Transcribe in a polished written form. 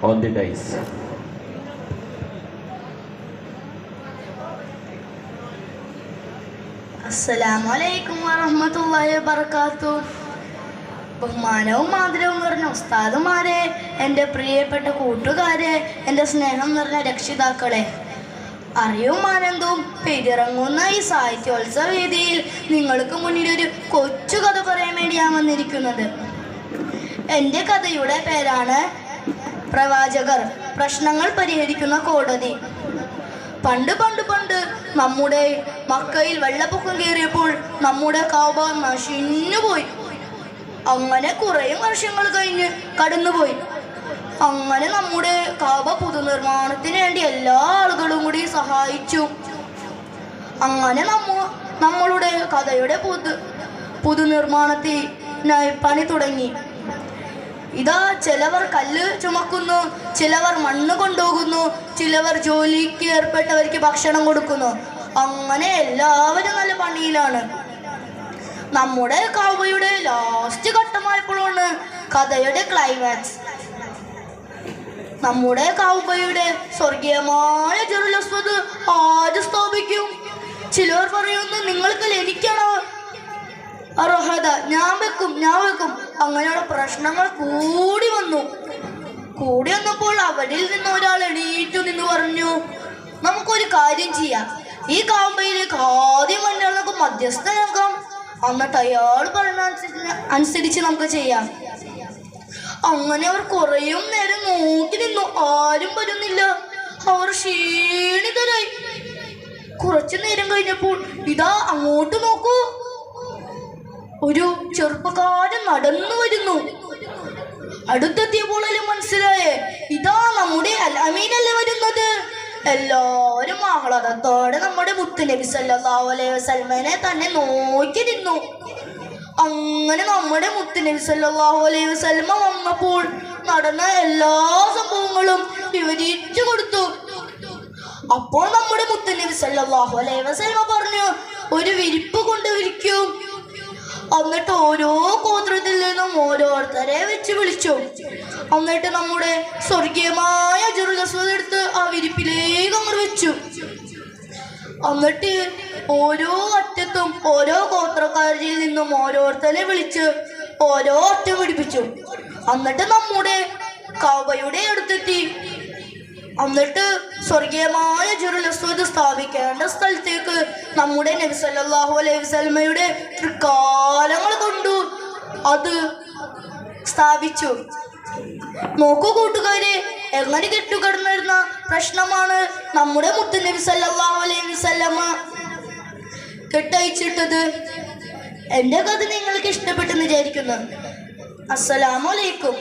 on the dice. അസ്സലാമലൈക്കും വറഹ്മത്തുള്ളാഹി വബറകാതുഹു. ബഹുമാനവും ആദരവും നിറഞ്ഞ ഉസ്താദുമാരെ, എൻ്റെ പ്രിയപ്പെട്ട കൂട്ടുകാരെ, എൻ്റെ സ്നേഹം നിറഞ്ഞ രക്ഷിതാക്കളെ, അറിവും ആനന്ദവും പെയ്തിറങ്ങുന്ന ഈ സാഹിത്യോത്സവ വേദിയിൽ നിങ്ങൾക്ക് മുന്നിൽ ഒരു കൊച്ചു കഥ പറയാൻ വേണ്ടിയാണ് വന്നിരിക്കുന്നത്. എൻ്റെ കഥയുടെ പേരാണ് പ്രവാചകർ, പ്രശ്നങ്ങൾ പരിഹരിക്കുന്ന കോടതി. പണ്ട് പണ്ട് പണ്ട് നമ്മുടെ മക്കയിൽ വെള്ളപ്പൊക്കം കയറിയപ്പോൾ നമ്മുടെ കഅബ നശിഞ്ഞുപോയി. അങ്ങനെ കുറേ വർഷങ്ങൾ കഴിഞ്ഞ് കടന്നുപോയി. അങ്ങനെ നമ്മുടെ കഅബ പുതുനിർമ്മാണത്തിന് വേണ്ടി എല്ലാ ആളുകളും കൂടി സഹായിച്ചു. അങ്ങനെ നമ്മളുടെ കഥയുടെ പുതുനിർമ്മാണത്തിനായി പണി തുടങ്ങി. ഇതാ ചിലവർ കല്ല് ചുമക്കുന്നു, ചിലവർ മണ്ണ് കൊണ്ടുപോകുന്നു, ചിലവർ ജോലിക്ക് ഏർപ്പെട്ടവർക്ക് ഭക്ഷണം കൊടുക്കുന്നു. അങ്ങനെ എല്ലാവരും നല്ല പണിയിലാണ്. നമ്മുടെ കഅബയുടെ ലാസ്റ്റ് ഘട്ടമായപ്പോഴാണ് കഥയുടെ ക്ലൈമാക്സ്. നമ്മുടെ കഅബയുടെ സ്വർഗീയമായ ജറുൽ അസ്വദ് ആര് സ്ഥാപിക്കും? ചിലർ പറയുന്നു നിങ്ങൾക്ക് എനിക്കാണോ അർഹത, ഞാൻ വെക്കും. അങ്ങനെയുള്ള പ്രശ്നങ്ങൾ കൂടി വന്നപ്പോൾ അവരിൽ നിന്ന് ഒരാൾ എണീറ്റു നിന്ന് പറഞ്ഞു, നമുക്കൊരു കാര്യം ചെയ്യാം, ഈ കഅബയിലേക്ക് ആദ്യം നമുക്ക് മധ്യസ്ഥനാക്കാം, എന്നിട്ട് അയാൾ പറഞ്ഞ അനുസരിച്ച് നമുക്ക് ചെയ്യാം. അങ്ങനെ അവർ കുറേയും നേരം നോക്കി നിന്നു. ആരും വരുന്നില്ല. അവർ ക്ഷീണിതരായി. കുറച്ചു നേരം കഴിഞ്ഞപ്പോൾ ഇതാ അങ്ങോട്ട് നോക്കൂ, ഒരു ചെറുപ്പക്കാരൻ നടന്നു വരുന്നു. അടുത്തെത്തിയപ്പോൾ മനസ്സിലായേ, ഇതാ നമ്മുടെ അൽ അമീനല്ലേ വരുന്നത്. എല്ലാവരും ആഹ്ലാദത്തോടെ നമ്മുടെ മുത്തുനബി സല്ലല്ലാഹു അലൈഹി വസല്ലമയെ തന്നെ നോക്കി നിന്നു. അങ്ങനെ നമ്മുടെ മുത്തുനബി സല്ലല്ലാഹു അലൈഹി വസല്ലമ വന്നപ്പോൾ നടന്ന എല്ലാ സംഭവങ്ങളും വിവരിച്ചു കൊടുത്തു. അപ്പോൾ നമ്മുടെ മുത്തുനബി സല്ലല്ലാഹു അലൈഹി വസല്ലമ പറഞ്ഞു, ഒരു വിരിപ്പ് കൊണ്ടുവരിക്കൂ. എന്നിട്ട് ഓരോ ഗോത്രത്തിൽ നിന്നും ഓരോരുത്തരെ വെച്ച് വിളിച്ചു. എന്നിട്ട് നമ്മുടെ സ്വർഗീയമായ ജറുൽ അസ്വദ് എടുത്ത് ആ വിരിപ്പിലേക്ക് അങ്ങ് വെച്ചു. എന്നിട്ട് ഓരോ അറ്റത്തും ഓരോ ഗോത്രക്കാരിൽ നിന്നും ഓരോരുത്തരെ വിളിച്ച് ഓരോ അറ്റം പിടിപ്പിച്ചു. എന്നിട്ട് നമ്മുടെ കഅബയുടെ അടുത്തെത്തി. എന്നിട്ട് സ്വർഗീയമായ ജറുൽ അസ്വദ് സ്ഥാപിക്കേണ്ട സ്ഥലത്തേക്ക് നമ്മുടെ നബി സല്ലല്ലാഹു അലൈഹി വസല്ലമയുടെ തൃക്കാലങ്ങൾ കൊണ്ടു അത് സ്ഥാപിച്ചു. നോക്കൂ കൂട്ടുകാരെ, എങ്ങനെ കെട്ടുകിടന്നിരുന്ന പ്രശ്നമാണ് നമ്മുടെ മുത്തുനബി സല്ലല്ലാഹു അലൈഹി വസല്ലമ കെട്ടയച്ചിട്ടത്. എൻ്റെ കഥ നിങ്ങൾക്ക് ഇഷ്ടപ്പെട്ടെന്ന് വിചാരിക്കുന്നു. അസ്സലാമു അലൈക്കും.